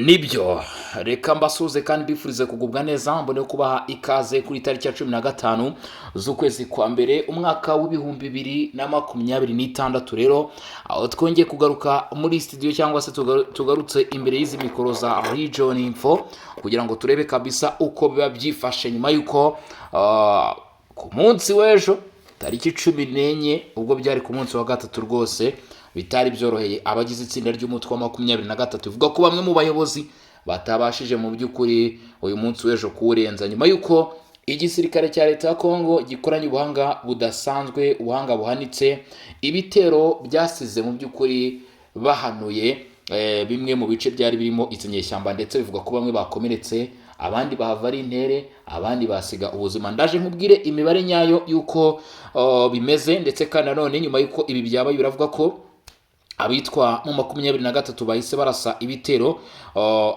Nibyo reka mbasuze kandi bifurize kugubwa neza mbone kubaha ikaze kuri tariki ya 15 z'ukwezi kwa mbere umwaka w'ibihumbi 2026 rero aho twongeye kugaruka muri studio cyangwa se tugarutse imbere y'izi mikoro za Region Info kugira ngo turebe kabisa uko biba byifashe nyuma yuko ku munsi w'ejo tariki 14 ubwo byari ku munsi wa gatatu rwose bitari byoroheye abagize itsinda ry'umutwe wa 23 bivuga ko bamwe mu bayobozi batabashije mu by'ukuri uyu munsi w'ejo kurenza nyuma yuko igisirikare cya leta ya Kongo gikoranye ubuhanga budasanzwe ubuhanga buhanitse ibitero byasize mu by'ukuri bahanuye bimwe mu bice byari birimo izinyeshyamba ndetse bivuga ko bamwe bakomeretse abandi bahava ari intere abandi basiga ubuzima ndaje nkubwire imibare nyayo yuko bimeze ndetse kandi none nyuma yuko ibi byabaye biravuga ko abitwa mu 23 bahise barasa ibitero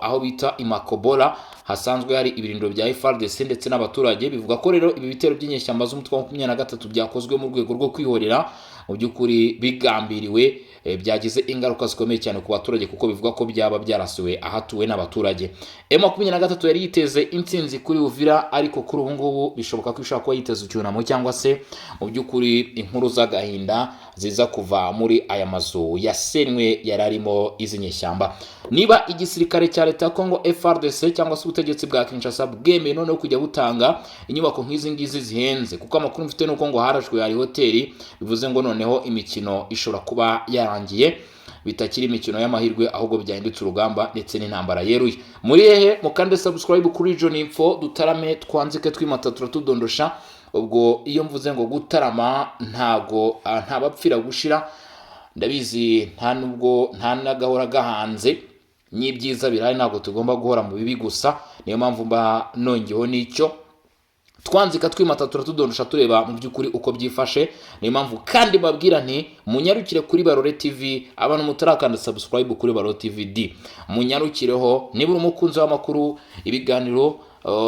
aho bita imakobola hasanzwe hari ibirindiro bya FARDC ndetse n'abaturage bivuga ko rero ibi bitero by'inyeshyamba z'umutwe wa 23 byakozwe mu rwego rwo kwihorera mu by'ukuri bigambiriwe byagize ingaruka zikomeye cyane ku baturage kuko bivuga ko byaba byarasiwe ahatuwe n'abaturage. M23 yari yiteze intsinzi kuri Uvira ariko kuri ubu ngubu bishoboka ko ishaka kuba yiteze icyunamo cyangwa se mu by'ukuri inkuru z'agahinda ziza kuva muri aya mazu yasenwe yararimo izinyeshyamba. Niba igisirikare cya leta ya Kongo FARDC cyangwa se ubutegetsi bwa Kinshasa bwemeye noneho kujya butanga inyubako nk'izi ngizi zihenze kuko amakuru mfite nuko ngo harashwe hari hoteli bivuze ngo noneho imikino ishobora kuba yarangiye bitakiri imikino y'amahirwe ahubwo byahindutse urugamba ndetse n'intambara yeruye. Muri hehe mukande subscribe kuri Region Info dutarame twanzike twimatatura tudondosha ubwo iyo mvuze ngo gutarama ntago ntabapfira gushira ndabizi nta nubwo nta nagahora gahanze n'ibyiza birahari ntago tugomba guhora mu bibi gusa niyo mpamvu mba nongeho n'icyo twanzika twimatatura tudondosha tureba mu by'ukuri uko byifashe niyo mpamvu kandi babwira nti munyarukire kuri Barore TV abantu mutarakanda subscribe kuri Barore TV D munyarukireho niba uri umukunzi w'amakuru ibiganiro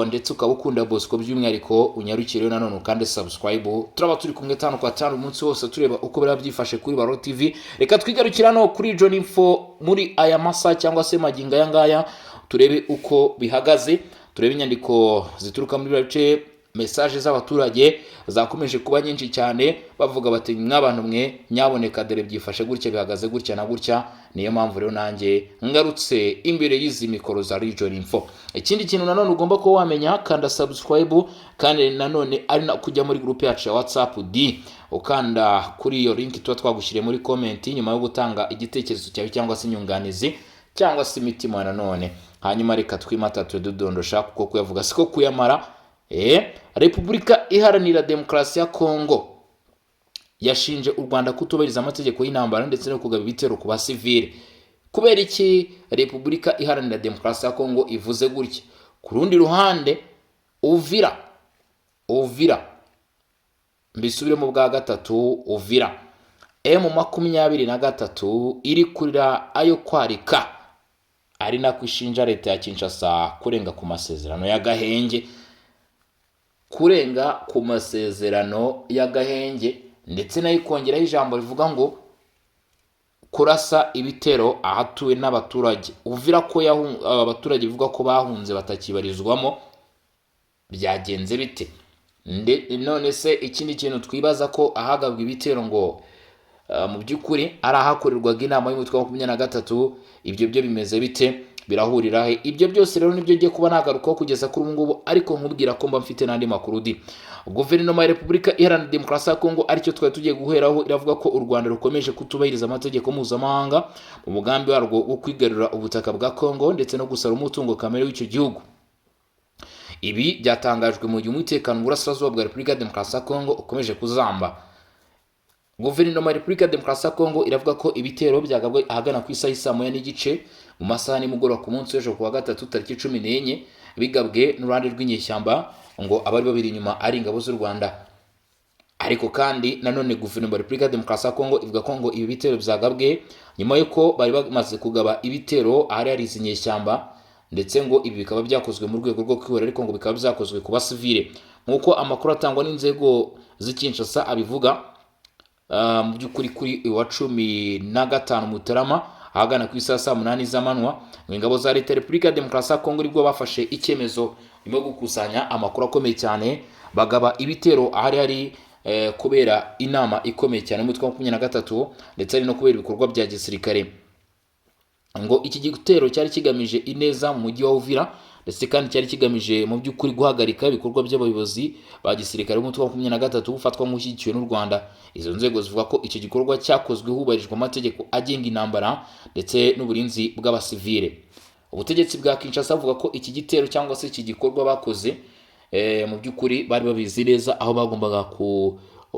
ndetse ukaba ukunda Bosco by'umwihariko unyarukire nanone kandi subscribe turaba turi kumwe 5 kwa 5 umunsi wose tureba uko bira byifashe kuri Barore TV. Reka twigarukira no kuri Region Info muri aya masa cyangwa se maginga yangaya turebe uko bihagaze turebe inyandiko zituruka muri bice message z'abaturage zakomeje kuba nyinshi cyane bavuga bati mw'abantu mwe nyaboneka dere byifashe gutya bihagaze gutya na gutya niyo mpamvu rero nanjye ngarutse imbere y'izi mikoro za Region Info. Ikindi kintu nanone ugomba ko wamenya kanda subscribe kandi nanone ari na kujya muri group yacu ya WhatsApp D ukanda kuri iyo link tuba twagushyiriye muri comment nyuma yo gutanga igitekerezo cyawe cyangwa se inyunganizi cyangwa se imitima nanone hanyuma reka twimatature dudondosha kuko kuyavuga siko kuyamara. Repubulika Iharanira Demokarasi ya Kongo yashinje u Rwanda kutubahiriza amategeko y'intambara ndetse no kugaba ibitero ku basivile. Kubera iki Repubulika Iharanira Demokarasi ya Kongo ivuze gutya? Ku rundi ruhande Uvira mbisubire mu bwa gatatu Uvira M23 iri kurira ayo kwarika ari nako ishinja leta ya Kinshasa kurenga ku masezerano y'agahenge ndetse nayo kongeraho ijambo rivuga ngo kurasa ibitero ahatuwe n'abaturage. Uvira ko abaturage bivuga ko bahunze batakibarizwamo byagenze bite? None se ikindi kintu twibaza ko ahagabwa ibitero ngo mu by'ukuri ari ahakorerwaga inama y'umutwe wa 23 ibyo byo bimeze bite birahurira he? Ibyo byose rero nibyo ngiye kuba nagarukaho kugeza kuri ubu ngubu ariko nkubwira ko mba mfite nandi makuru di. Guverinoma ya Repubulika Iharanira Demokarasi ya Kongo aricyo twari tugiye guheraho iravuga ko u Rwanda rukomeje kutubahiriza amategeko mpuzamahanga mu mugambi warwo wo kwigarurira ubutaka bwa Kongo ndetse no gusara umutungo kamere w'icyo gihugu. Ibi byatangajwe mu gihe umutekano mu burasirazuba bwa Repubulika Demokarasi ya Kongo ukomeje kuzamba. Guverinoma ya Repubulika Demokarasi ya Kongo iravuga ko ibitero byagabwe ahagana ku isaha y'isa moya n'igice mu masaha nimugoroba ku munsi w'ejo kuwa gatatu tariki 14 bigabwe n'uruhande rw'inyeshyamba ngo abari babiri inyuma ari ingabo z'u Rwanda. Ariko kandi nanone guverinoma ya Repubulika Demokarasi ya Kongo ivuga ko ngo ibi bitero byagabwe nyuma yuko bari bamaze kugaba ibitero ahari hari izinyeshyamba ndetse ngo ibi bikaba byakozwe mu rwego rwo kwihora ariko ngo bikaba byakozwe ku basivile nkuko amakuru atangwa n'inzego z'Kinshasa abivuga. Mu by'ukuri kuri wa 15 Mutarama ahagana ku isaha saa 8 z'amanywa. Ingabo za leta ya Repubulika ya Demokarasi ya Kongo nibwo bafashe icyemezo nyuma yo gukusanya amakuru akomeye cyane, bagaba ibitero ahari hari kubera inama ikomeye cyane mu 2023 ndetse ari no kubera ibikorwa bya gisirikare. Ngo iki gitero cyari kigamije ineza mu mujyi wa Uvira ndetse kandi cyari kigamije mu by'ukuri guhagarika ibikorwa by'abayobozi ba gisirikare mu 2023 gufatwa nk'ushyigikiwe n'u Rwanda. Izo nzego zivuga ko icyo gikorwa cyakozwe hubahirijwe amategeko agenga intambara ndetse n'uburinzi bw'abasivile. Ubutegetsi bwa Kinshasa buvuga ko iki gitero cyangwa se iki gikorwa bakoze mu by'ukuri bari babizi neza aho bagombaga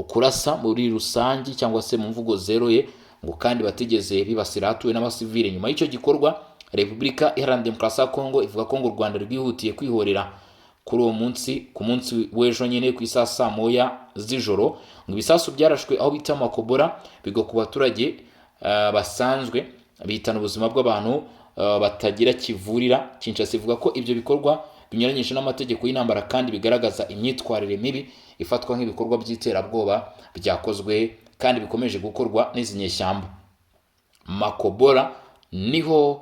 kurasa muri rusange cyangwa se mu mvugo zeroye, ngo kandi batigeze bibasira hatuwe n'abasivile. Nyuma y'icyo gikorwa Repubulika Iharanira Demokarasi ya Kongo ivuga ko ngo u Rwanda rwihutiye kwihorera kuri uwo munsi, ku munsi w'ejo nyine ku isaha saa 1 z'ijoro. Ngo ibisasu byarashwe aho bita Makobora bigo ku baturage basanzwe, bitana ubuzima bw'abantu batagira kivurira. Kinshasa ivuga ko ibyo bikorwa binyuranyije n'amategeko y'intambara kandi bigaragaza imyitwarire mibi ifatwa nk'ibikorwa by'iterabwoba byakozwe kandi bikomeje gukorwa n'izi nyeshyamba. Makobora niho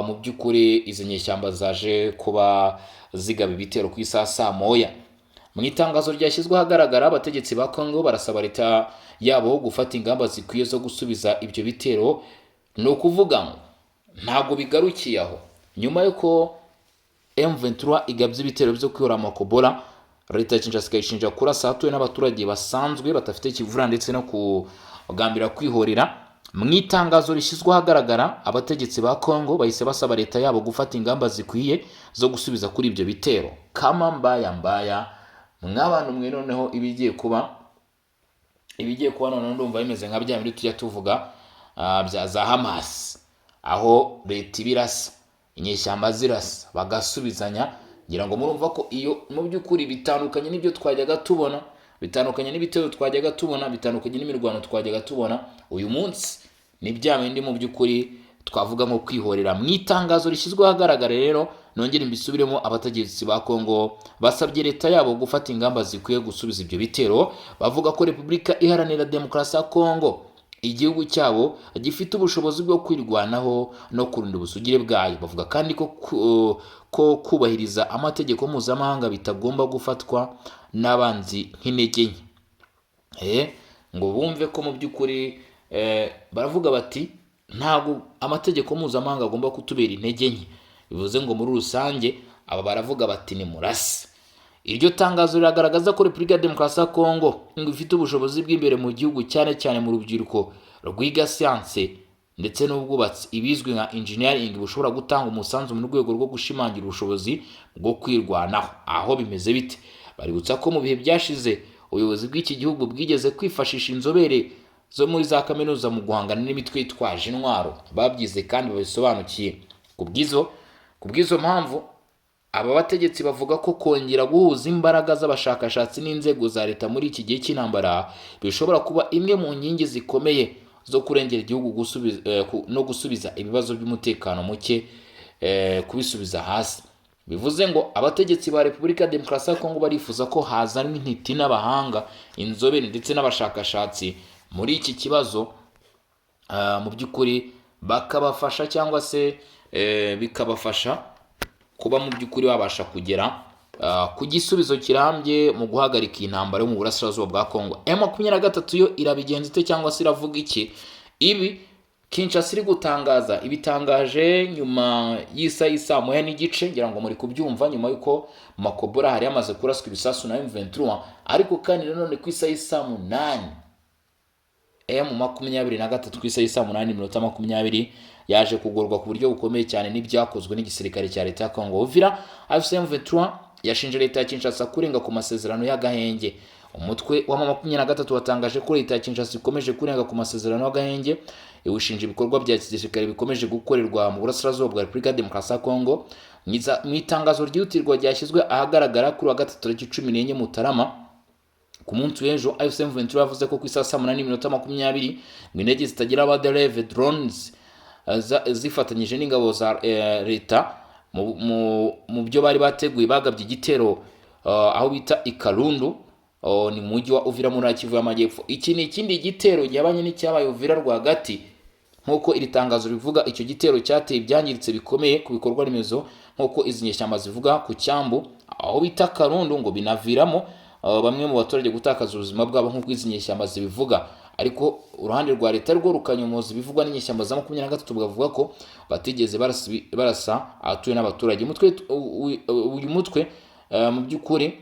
mu by'ukuri izi nyeshyamba zaje kuba zigaba ibitero ku isaha saa 1. Mu itangazo ryashyizwe ahagaragara, abategetsi ba Kongo barasaba leta yabo gufata ingamba zikwiye zo gusubiza ibyo bitero. Ni ukuvuga ngo ntabwo bigarukiye aho. Nyuma yuko M23 igabye ibitero byo kwihora Makobora, leta ya Kinshasa ikayishinja kurasa hatuwe n'abaturage basanzwe batafite kivura ndetse no kugambira kwihorera. Mu itangazo rishyizwe ahagaragara, abategetsi ba Kongo bahise basaba leta yabo gufata ingamba zikwiye zo gusubiza kuri ibyo bitero. Kama mbaya mw'abantu mwe, noneho ibigiye kuba noneho ndumva bimeze nka bya bindi tujya tuvuga bya za Hamas, aho leta ibirasa inyeshyamba zirasa bagasubizanya. Ngira ngo murumva ko iyo mu by'ukuri bitandukanye n'ibyo twajyaga tubona, bitandukanye n'ibitero twajyaga tubona, bitandukanye n'imirwano twajyaga tubona. Uyu munsi ni bya bindi mu by'ukuri twavuga nko kwihorera. Mu itangazo rishyizwe ahagaragara rero, nongere mbisubiremo, abategetsi ba Kongo basabye leta yabo gufata ingamba zikwiye gusubiza ibyo bitero. Bavuga ko Repubulika Iharanira Demokarasi ya Kongo igihugu cyabo gifite ubushobozi bwo kwirwanaho no kurinda ubusugire bwayo. Bavuga kandi ko kubahiriza amategeko mpuzamahanga bitagomba gufatwa n'abanzi nk'intege nke. Ngo bumve ko mu by'ukuri baravuga bati ntabwo amategeko mpuzamahanga agomba kutubera intege nke. Bivuze ngo muri rusange aba baravuga bati ni murase. Iryo tangazo riragaragaza ko Repubulika ya Demokarasi ya Kongo ngo ifite ubushobozi bw'imbere mu gihugu, cyane cyane mu rubyiruko rwiga siyanse ndetse n'ubwubatsi, ibizwi nka engineering, bushobora gutanga umusanzu mu rwego rwo gushimangira ubushobozi bwo kwirwanaho. Aho bimeze bite? Baributsa ko mu bihe byashize ubuyobozi bw'iki gihugu bwigeze kwifashisha inzobere zo muri za kaminuza mu guhangana n'imitwe yitwaje intwaro, babyize kandi babisobanukiye. Kubw'izo mpamvu aba bategetsi bavuga ko kongera guhuza imbaraga z'abashakashatsi n'inzego za leta muri iki gihe cy'intambara bishobora kuba imwe mu nkingi zikomeye zo kurengera igihugu no gusubiza ibibazo by'umutekano muke kubisubiza hasi. Bivuze ngo abategetsi ba Repubulika ya Demokarasi ya Kongo barifuza ko hazanwa intiti n'abahanga, inzobere ndetse n'abashakashatsi muri iki kibazo, mu by'ukuri bakabafasha cyangwa se bikabafasha kuba mu by'ukuri babasha kugera ku gisubizo kirambye mu guhagarika intambara yo mu burasirazuba bwa Kongo. M23 yo irabigenza ite cyangwa se iravuga iki? Ibi Kinshasa iri gutangaza ibitangaje nyuma y'isa 1:30, ngira ngo muri kubyumva, nyuma yuko Makobora hari yamaze kuraswa ibisasu na M23. Ariko kandi nanone ku isa 8 M23 ku isa 8:20 yaje kugorwa ku buryo bukomeye cyane n'ibyakozwe n'igisirikare cya leta ya Kongo. Uvira M23 yashinje leta ya Kinshasa kurenga ku masezerano y'agahenge. Umutwe wa M23 watangaje ko leta ya Kinshasa ikomeje kurenga ku masezerano y'agahenge, iwishinja ibikorwa bya gisirikare bikomeje gukorerwa mu burasirazuba bwa Repubulika ya Demokarasi ya Kongo. Mu itangazo ryihutirwa ryashyizwe ahagaragara kuri wa 3/14 Mutarama, ku munsi w'ejo, M23 yavuze ko ku isa 8:20 indege zitagira abadereve drones zifatanyije n'ingabo za leta mu byo bari bateguye bagabye igitero aho bita Ikarundu, ni mujyi wa Uvira muri Kivu y'Amajyepfo. Iki ni ikindi gitero yabanye n'icyabaye Uvira rwagati nk'uko iri tangazo rivuga, icyo gitero cyateye ibyangiritse bikomeye ku bikorwa remezo nk'uko izi nyeshyamba zivuga ku cyambu aho bita Karundu, ngo binaviramo bamwe mu baturage gutakaza ubuzima bwabo nk'uko izi nyeshyamba zibivuga. Ariko uruhande rwa leta rwo rukanyomoza ibivugwa n'inyeshyamba za 23 bavuga ko batigeze barasa ahatuye n'abaturage. Uyu mutwe mu by'ukuri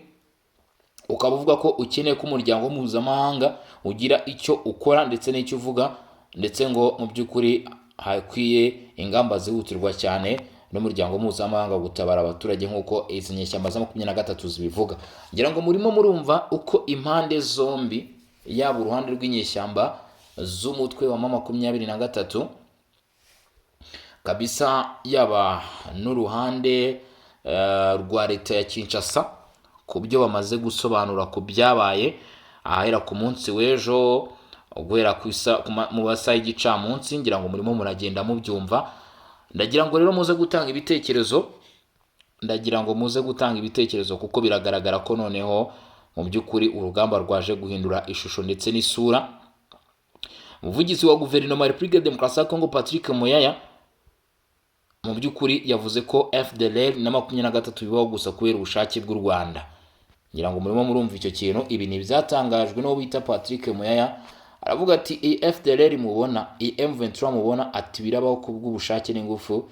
ukaba uvuga ko ukeneye ko umuryango mpuzamahanga ugira icyo ukora ndetse n'icyo uvuga, ndetse ngo mu by'ukuri hakwiye ingamba zihutirwa cyane n'umuryango mpuzamahanga gutabara abaturage nk'uko izi nyeshyamba za 23 zibivuga. Ngira ngo murimo murumva uko impande zombi, yaba uruhande rw'inyeshyamba z'umutwe wa 23 kabisa, yaba n'uruhande rwa leta ya Kinshasa ku byo bamaze gusobanura ku byabaye ahera ku munsi w'ejo guhera mu masaha y'igicamunsi. Ngira ngo murimo muragenda mubyumva. Ndagira ngo rero muze gutanga ibitekerezo, kuko biragaragara ko noneho mu by'ukuri urugamba rwaje guhindura ishusho ndetse n'isura. Umuvugizi wa guverinoma ya Repubulika ya Demokarasi ya Kongo Patrick Muyaya mu by'ukuri yavuze ko FDLR na 23 bibaho gusa kubera ubushake bw'u Rwanda. Ngira ngo murimo murumva icyo kintu. Ibi ni byatangajwe n'uwo bita Patrick Muyaya, aravuga ati FDLR mubona, M23 mubona, ati birabaho kubw'ubushake n'ingufu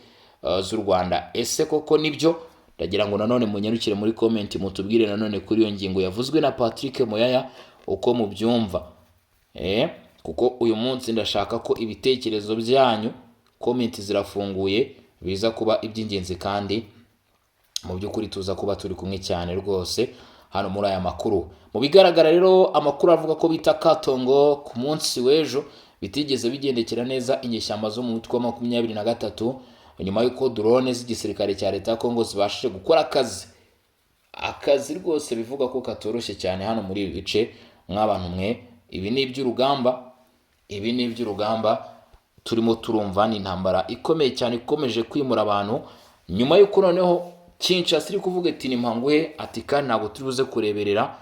z'u Rwanda. Ese koko nibyo? Ndagira ngo nanone munyarukire muri comment mutubwire nanone kuri iyo ngingo yavuzwe na Patrick Muyaya uko mubyumva. Kuko uyu munsi ndashaka ko ibitekerezo byanyu, comment zirafunguye, biza kuba iby'ingenzi, kandi mu by'ukuri tuza kuba turi kumwe cyane rwose hano muri aya makuru. Mu bigaragara rero amakuru avuga ko bita Katongo ku munsi w'ejo bitigeze bigendekera neza inyeshyamba zo mu mutwe wa 23 nyuma y'uko drone z'igisirikare cya leta ya Kongo zibashije gukora akazi rwose bivuga ko katoroshye cyane hano muri ibi bice mw'abantu mwe. Ibi ni iby'urugamba turimo turumva, ni intambara ikomeye cyane ikomeje kwimura abantu, nyuma y'uko noneho Kinshasa iri kuvuga ati nimpanguhe, ati kandi ntabwo turi buze kureberera.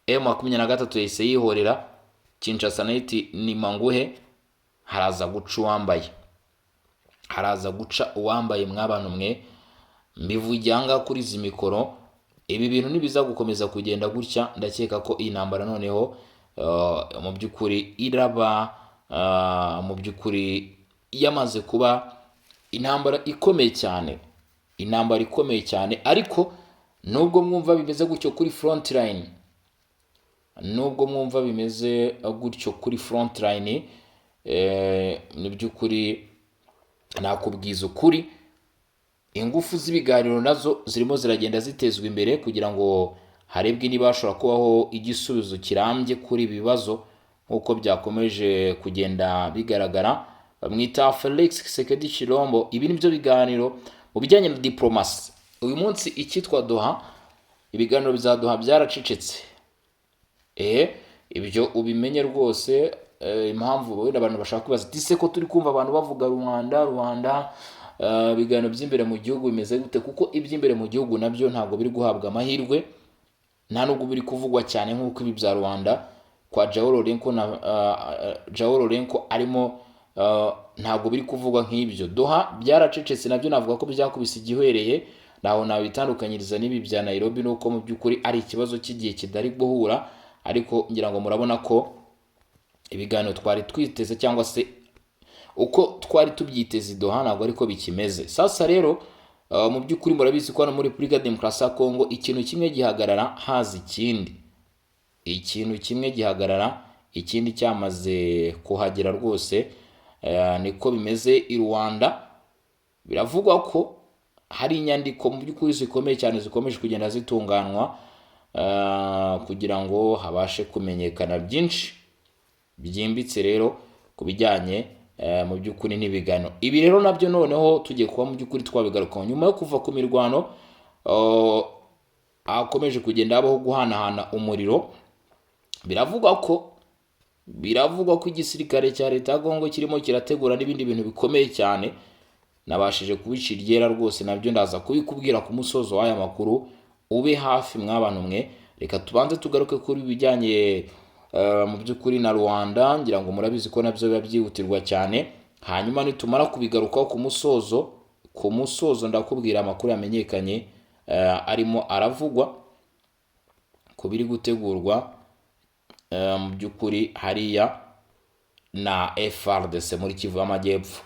M23 yahise yihorera. Kinshasa nayo iti nimpanguhe, haraza guca uwambaye mw'abantu mwe. Mbivuganga kuri izi mikoro, ibi bintu nibiza gukomeza kugenda gutya, ndakeka ko iyi ntambara noneho mu by'ukuri iraba mu by'ukuri yamaze kuba intambara ikomeye cyane. Ariko nubwo mwumva bimeze gutyo kuri front line, mu by'ukuri nakubwiza ukuri, ingufu z'ibiganiro nazo zirimo ziragenda zitezwa imbere kugira ngo harebwe niba hashobora kubaho igisubizo kirambye kuri ibi bibazo nk'uko byakomeje kugenda bigaragara. Bamwita Felix Tshisekedi Tshilombo. Ibi nibyo biganiro mu bijyanye na diplomasi. Uyu munsi icyitwa Doha, ibiganiro bya Doha byaracecetse. Ibyo ubimenye rwose. Impamvu wenda abantu bashaka kubaza ati se ko turi kumva abantu bavuga Rwanda, ibiganiro by'imbere mu gihugu bimeze gute? Kuko iby'imbere mu gihugu nabyo ntabwo biri guhabwa amahirwe, nta nubwo biri kuvugwa cyane nk'uko ibi bya Rwanda kwa Joao Lourenco arimo, ntabwo biri kuvugwa nk'ibyo. Doha byaracecetse nabyo navuga ko byakubise igihwereye, naho nabitandukanyiriza n'ibi bya Nairobi, nuko mu by'ukuri ari ikibazo cy'igihe kidari guhura. Ariko ngira ngo murabona ko ibiganiro twari twiteze, cyangwa se uko twari tubyiteze Doha ntabwo ariko bikimeze. Sasa rero mu by'ukuri murabizi ko hano muri Repubulika ya Demokarasi ya Kongo ikintu kimwe gihagarara haza ikindi cyamaze kuhagera rwose. Niko bimeze i Rwanda. Biravugwa ko hari inyandiko mu by'ukuri zikomeye cyane zikomeje kugenda zitunganywa kugira ngo habashe kumenyekana byinshi byimbitse rero ku bijyanye mu by'ukuri n'ibiganiro. Ibi rero nabyo noneho tugiye kuba mu by'ukuri twabigarukaho nyuma yo kuva ku mirwano akomeje kugenda habaho guhanahana umuriro. Biravugwa ko igisirikare cya leta ya Kongo kirimo kirategura n'ibindi bintu bikomeye cyane. Nabashije kubicira iryera rwose, nabyo ndaza kubikubwira ku musozo w'aya makuru. Ube hafi mw'abantu mwe. Reka tubanze tugaruke kuri bijyanye mu by'ukuri na Rwanda, ngira ngo murabizi ko nabyo biba byihutirwa cyane. Hanyuma nitumara kubigarukaho ku musozo ndakubwira amakuru yamenyekanye arimo aravugwa ku biri gutegurwa mu by'ukuri hariya na FARDC muri Kivu y'Amajyepfo.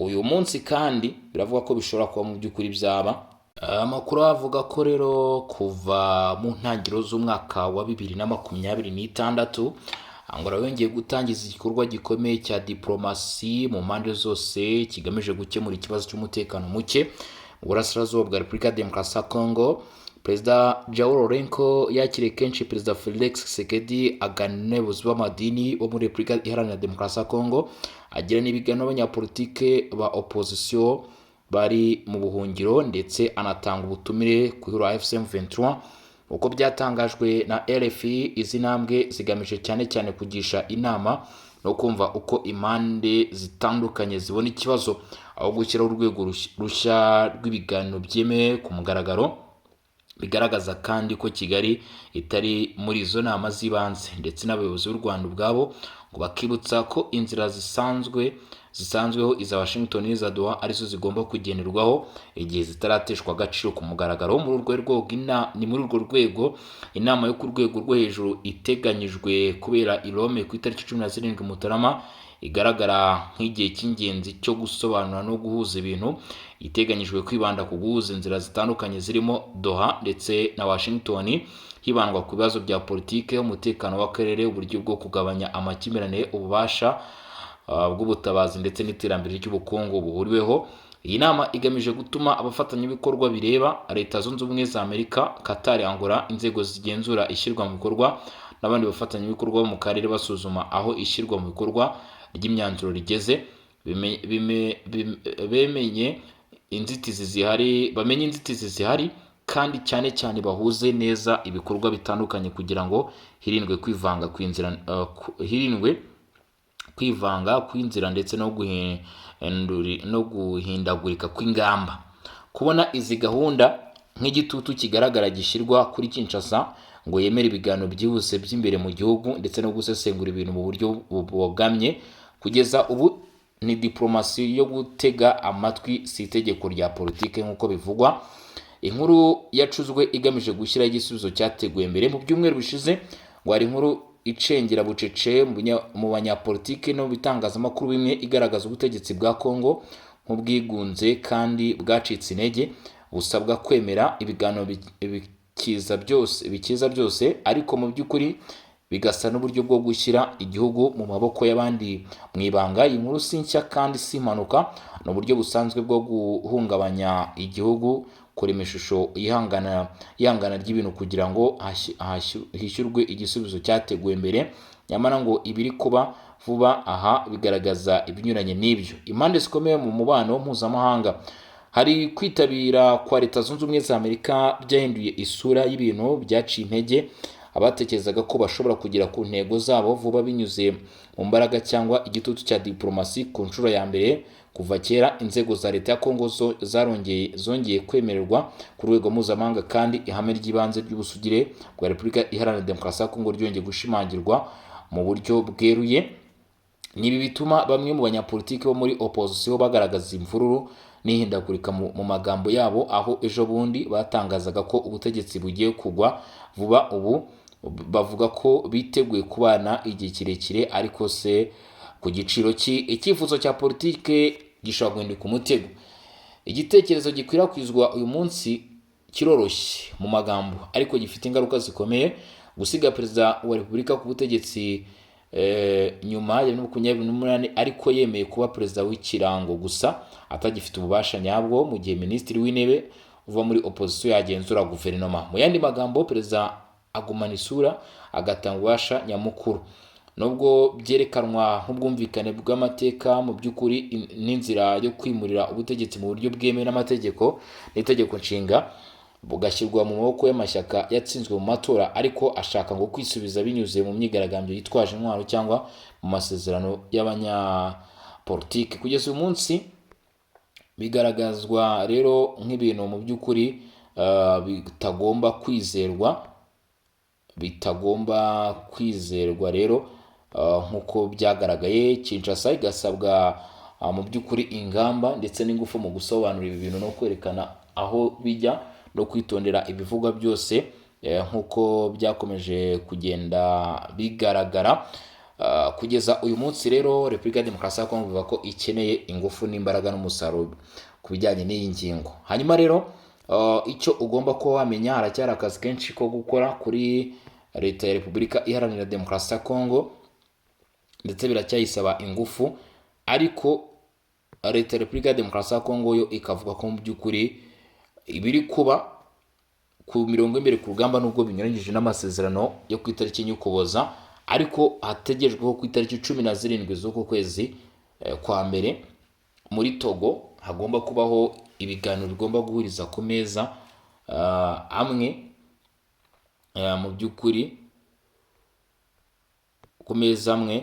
Uyu munsi kandi biravuga ko bishobora kuba mu by'ukuri byaba. Amakuru avuga ko rero kuva mu ntangiriro z'umwaka wa 2026 Angola yongeye gutangiza igikorwa gikomeye cya diplomasi mu mpande zose kigamije gukemura ikibazo cy'umutekano muke mu burasirazuba bwa Repubulika ya Demokarasi ya Congo. Perezida Joao Lourenço yakiriye kenshi Perezida Felix Tshisekedi, aganira n'abayobozi b'amadini bo muri Repubulika Iharanira Demokarasi ya Congo, agira n'ibiganiro n'abanyapolitike ba opposition bari mu buhungiro, ndetse anatanga ubutumire ku ihuriro AFC M23. Uko byatangajwe na RFI, izi ntambwe zigamije cyane cyane kugisha inama no kumva uko impande zitandukanye zibona ikibazo, aho gushyiraho urwego rushya rw'ibiganiro byemewe ku mugaragaro. Bigaragaza kandi ko Kigali itari muri izo nama z'ibanze, ndetse n'abayobozi b'u Rwanda ubwabo ngo bakibutsa ko inzira zisanzweho iza Washington n'iza Doha arizo zigomba kugenerwaho igihe zitarateshwa agaciro ku mugaragaro. Ni muri urwo rwego inama yo ku rwego rwo hejuru iteganyijwe kubera i Rome ku itariki 17 Mutarama igaragara nk'igihe cy'ingenzi cyo gusobanura no guhuza ibintu. Iteganyijwe kwibanda ku guhuza inzira zitandukanye zirimo Doha ndetse na Washington, hibandwa ku bibazo bya politike, umutekano w'akarere, uburyo bwo kugabanya amakimbirane, ububasha bw'ubutabazi ndetse n'iterambere ry'ubukungu buhuriweho. Iyi nama igamije gutuma abafatanyabikorwa bireba Leta Zunze Ubumwe za Amerika, Qatar, Angola, inzego zigenzura ishyirwa mu bikorwa n'abandi bafatanyabikorwa bo mu karere basuzuma aho ishyirwa mu bikorwa ry'imyanzuro rigeze, bamenye inzitizi zihari kandi cyane cyane bahuze neza ibikorwa bitandukanye kugira ngo hirindwe kwivanga kw'inzira ndetse no guhindagurika kw'ingamba. Kubona izi gahunda nk'igitutu kigaragara gishyirwa kuri Kinshasa ngo yemere ibiganiro byihuse by'imbere mu gihugu ndetse no gusesengura ibintu mu buryo bubogamye. Kugeza ubu ni diplomasi yo gutega amatwi, si itegeko rya politike nk'uko bivugwa. Inkuru yacuzwe igamije gushyiraho igisubizo cyateguwe mbere. Mu byumweru bishize ngo hari inkuru icengera bucece mu banyapolitike no mu bitangazamakuru bimwe igaragaza ubutegetsi bwa Congo nk'ubwigunze kandi bwacitse intege, busabwa kwemera ibiganiro bikiza byose, ariko mu by'ukuri bigasa n'uburyo bwo gushyira igihugu mu maboko y'abandi mu ibanga. Iyi nkuru si nshya kandi si impanuka, ni uburyo busanzwe bwo guhungabanya igihugu, kurema ishusho ihangana ry'ibintu kugira ngo hishyurwe igisubizo cyateguwe mbere. Nyamara ngo ibiri kuba vuba aha bigaragaza ibinyuranye n'ibyo. Impande zikomeye mu mubano mpuzamahanga, hari kwitabira kwa Leta Zunze Ubumwe za Amerika byahinduye isura y'ibintu, byaciye intege abatekerezaga ko bashobora kugera ku ntego zabo vuba binyuze mu mbaraga cyangwa igitutu cya diplomasi. Ku nshuro ya mbere kuva kera, inzego za Leta ya Congo zongeye kwemererwa ku rwego mpuzamahanga, kandi ihame ry'ibanze ry'ubusugire bwa Repubulika Iharanira Demokarasi ya Congo ryongeye gushimangirwa mu buryo bweruye. Nibi bituma bamwe mu banyapolitiki bo muri opposition bagaragaza imvururu n'ihindagurika mu magambo yabo, aho ejo bundi batangazaga ko ubutegetsi bugiye kugwa vuba. Ubu bavuga ko biteguye kubana igihe kirekire, ariko se ku giciro ki? Icyifuzo cya politike gishobora guhinduka umutego. Igitekerezo gikwirakwizwa uyu munsi kiroroshye mu magambo, ariko gifite ingaruka zikomeye. Gusiga perezida wa Repubulika ku butegetsi nyuma ya 2028 ariko yemeye kuba perezida w'ikirango gusa, atagifite ububasha nyabwo, mu gihe minisitiri w'intebe uva muri opposition yagenzura guverinoma. Mu yandi magambo, perezida agumana isura, agatanga ububasha nyamukuru. Nubwo byerekanwa nk'ubwumvikane bw'amateka, mu by'ukuri n'inzira yo kwimurira ubutegetsi mu buryo bwemewe n'amategeko n'itegeko nshinga bugashyirwa mu maboko y'amashyaka yatsinzwe mu matora, ariko ashaka ngo kwisubiza binyuze mu myigaragambyo yitwaje intwaro cyangwa mu masezerano y'abanyapolitike. Kugeza uyu munsi bigaragazwa rero nk'ibintu mu by'ukuri bitagomba kwizerwa, bitagomba kwizerwa rero nk'uko byagaragaye. Kinshasa igasabwa mu by'ukuri ingamba ndetse n'ingufu mu gusobanura ibi bintu no kwerekana aho bijya no kwitondera ibivugwa byose nk'uko byakomeje kugenda bigaragara. Kugeza uyu munsi rero Repubulika ya Demokarasi ya Kongo bivuga ko ikeneye ingufu n'imbaraga n'umusaruro ku bijyanye n'iyi ngingo. Hanyuma rero icyo ugomba kuba wamenya, haracyari akazi kenshi ko gukora kuri leta ya Repubulika Iharanira Demokarasi ya Kongo ndetse biracyayisaba ingufu, ariko leta ya Repubulika ya Demokarasi ya Kongo yo ikavuga ko mu by'ukuri ibiri kuba ku mirongo imbere ku rugamba nubwo binyuranyije n'amasezerano yo ku itariki y'Ukuboza, ariko hategerejweho ku itariki 17 z'uko kwezi kwa mbere muri Togo hagomba kubaho ibiganiro bigomba guhuriza ku meza amwe mu by'ukuri ku meza amwe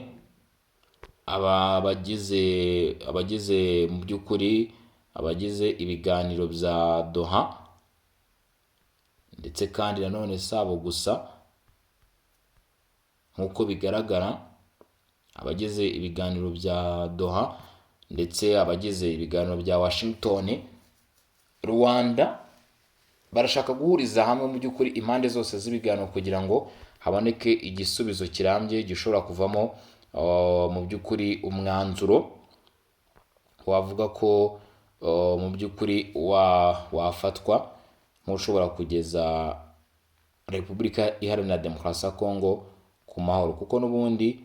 abagize mu by'ukuri abagize ibiganiro bya Doha, ndetse kandi nanone sabo gusa nk'uko bigaragara abagize ibiganiro bya Doha ndetse abagize ibiganiro bya Washington, Rwanda barashaka guhuriza hamwe mu by'ukuri impande zose z'ibiganiro kugira ngo haboneke igisubizo kirambye gishobora kuvamo mu by'ukuri umwanzuro wavuga ko mu by'ukuri wafatwa nk'ushobora kugeza Repubulika Iharanira Demokarasi ya Kongo ku mahoro, kuko n'ubundi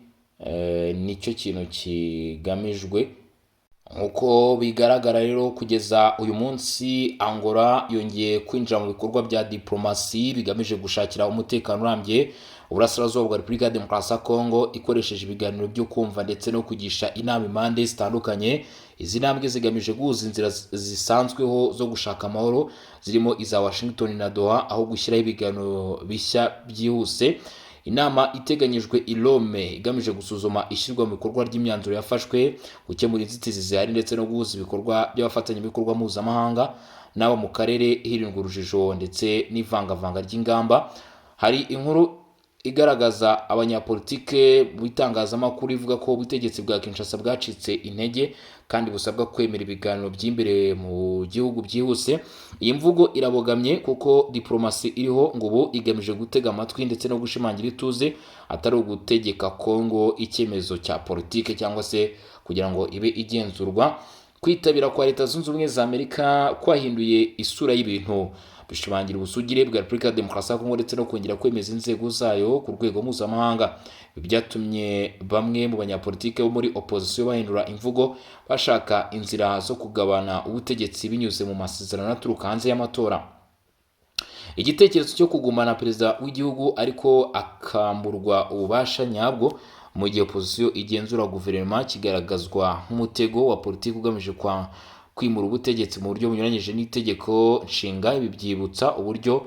nicyo kintu kigamijwe. Nk'uko bigaragara rero kugeza uyu munsi Angola yongeye kwinjira mu bikorwa bya diplomasi bigamije gushakira umutekano urambye uburasirazuba bwa Repubulika ya Demokarasi ya Kongo ikoresheje ibiganiro byo kumva ndetse no kugisha inama impande zitandukanye. Izi ntambwe zigamije guhuza inzira zisanzweho zo gushaka amahoro zirimo iza Washington na Doha, aho gushyiraho ibiganiro bishya byihuse. Inama iteganyijwe i Rome igamije gusuzuma ishyirwa mu bikorwa ry'imyanzuro yafashwe, gukemura inzitizi zihari ndetse no guhuza ibikorwa by'abafatanyabikorwa mpuzamahanga n'abo mu karere hirindwa urujijo ndetse n'ivangavanga ry'ingamba. Hari inkuru igaragaza abanyapolitike bitangazamakuru ivuga ko ubutegetsi bwa Kinshasa bwacitse intege kandi busabwa kwemera ibiganiro by'imbere mu gihugu byihuse. Iyi mvugo irabogamye kuko diplomasi iriho ngo ubu igamije gutega amatwi ndetse no gushimangira ituze, atari ugutegeka Kongo icyemezo cya politike cyangwa se kugira ngo ibe igenzurwa. Kwitabira kwa Leta Zunze Ubumwe za Amerika kwahinduye isura y'ibintu, bishimangira ubusugire bwa Repubulika ya Demokarasi ya Kongo ndetse no kongera kwemeza inzego zayo ku rwego mpuzamahanga. Ibi byatumye bamwe mu banyapolitike bo muri opposition bahindura imvugo, bashaka inzira zo kugabana ubutegetsi binyuze mu masezerano aturuka hanze y'amatora. Igitekerezo cyo kugumana perezida w'igihugu ariko akamburwa ububasha nyabwo mu gihe opposition igenzura guverinoma kigaragazwa nk'umutego wa politiki ugamije kwimura ubutegetsi mu buryo bunyuranyije n'itegeko nshinga. Ibi byibutsa uburyo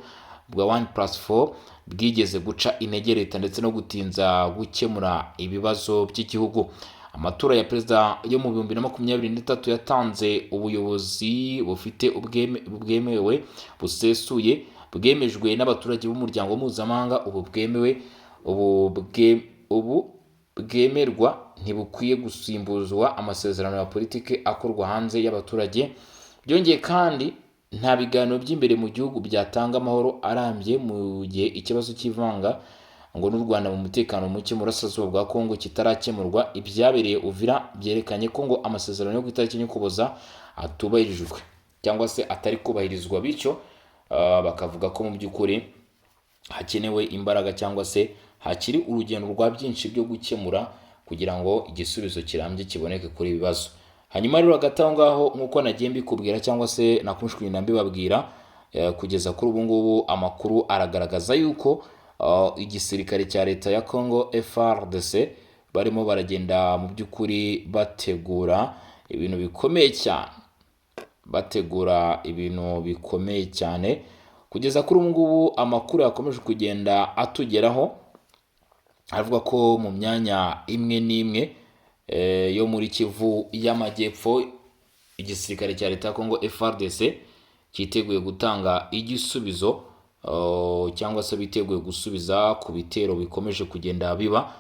bwa 1+4 bwigeze guca intege leta ndetse no gutinza gukemura ibibazo by'igihugu. Amatora ya perezida yo mu 2023 yatanze ubuyobozi bufite ubwemewe busesuye bwemejwe n'abaturage b'umuryango mpuzamahanga. Ubu bwemerwa ntibukwiye gusimbuzwa amasezerano ya politiki akorwa hanze y'abaturage. Byongeye kandi nta biganiro by'imbere mu gihugu byatanga amahoro arambye mu gihe ikibazo cy'ivanga ngo n'u Rwanda mu mutekano muke mu burasirazuba bwa Kongo kitarakemurwa. Ibyabereye Uvira byerekanye ko ngo amasezerano yo ku itariki y'Ukuboza atubahirijwe cyangwa se atari kubahirizwa, bityo bakavuga ko mu by'ukuri hakenewe imbaraga cyangwa se hakiri urugendo rwa byinshi byo gukemura kugira ngo igisubizo kirambye kiboneke kuri ibibazo. Hanyuma rero hagati aho ngaho nk'uko nagiye mbikubwira cyangwa se nakumshwina mbibabwira, kugeza kuri ubu ngubu amakuru aragaragaza yuko igisirikare cya leta ya Congo FARDC barimo baragenda mu by'ukuri bategura ibintu bikomeye cyane. Kugeza kuri ubu ngubu amakuru yakomeje kugenda atugeraho avuga ko mu myanya imwe n'imwe yo muri Kivu y'Amajyepfo igisirikare cya leta ya Congo FARDC cyiteguye gutanga igisubizo cyangwa se biteguye gusubiza ku bitero bikomeje kugenda biba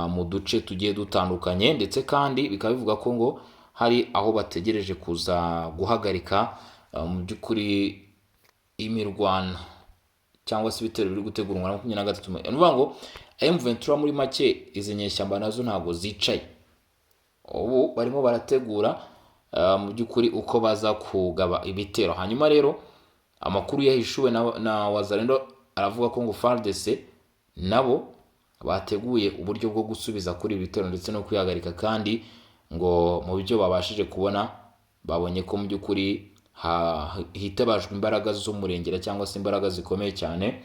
mu duce tugiye dutandukanye, ndetse kandi bikaba bivuga ko ngo hari aho bategereje kuza guhagarika mu by'ukuri imirwano cyangwa se ibitero biri gutegurwa na 23. Ni ukuvuga ngo M23 muri make izi nyeshyamba nazo ntabwo zicaye, ubu barimo barategura mu by'ukuri uko baza kugaba ibitero. Hanyuma rero amakuru yahishuwe na Wazalendo aravuga ko ngo FARDC nabo bateguye uburyo bwo gusubiza kuri ibitero ndetse no kwihagarika, kandi ngo mu byo babashije kubona babonye ko mu by'ukuri hitabajwe imbaraga z'umurengera cyangwa se imbaraga zikomeye cyane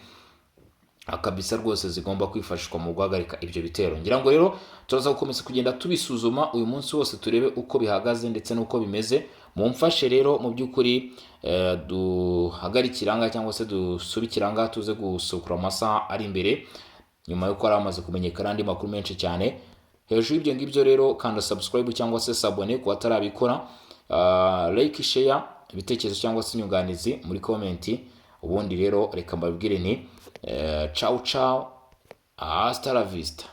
akabisa rwose zigomba kwifashishwa mu guhagarika ibyo bitero. Ngira ngo rero turaza gukomeza kugenda tubisuzuma uyu munsi wose turebe uko bihagaze ndetse n'uko bimeze. Mumfashe rero mu by'ukuri duhagarikiranga cyangwa se dusubikiranga tuze gusukura amasaha ari imbere nyuma yuko ari amaze kumenyekana andi makuru menshi cyane. Hejuru y'ibyo ngibyo rero kanda subscribe cyangwa se sabone ku batarabikora, like, share ibitekerezo cyangwa se inyunganizi muri comment. Ubundi rero reka mbabwire ni ciao ciao, hasta la vista.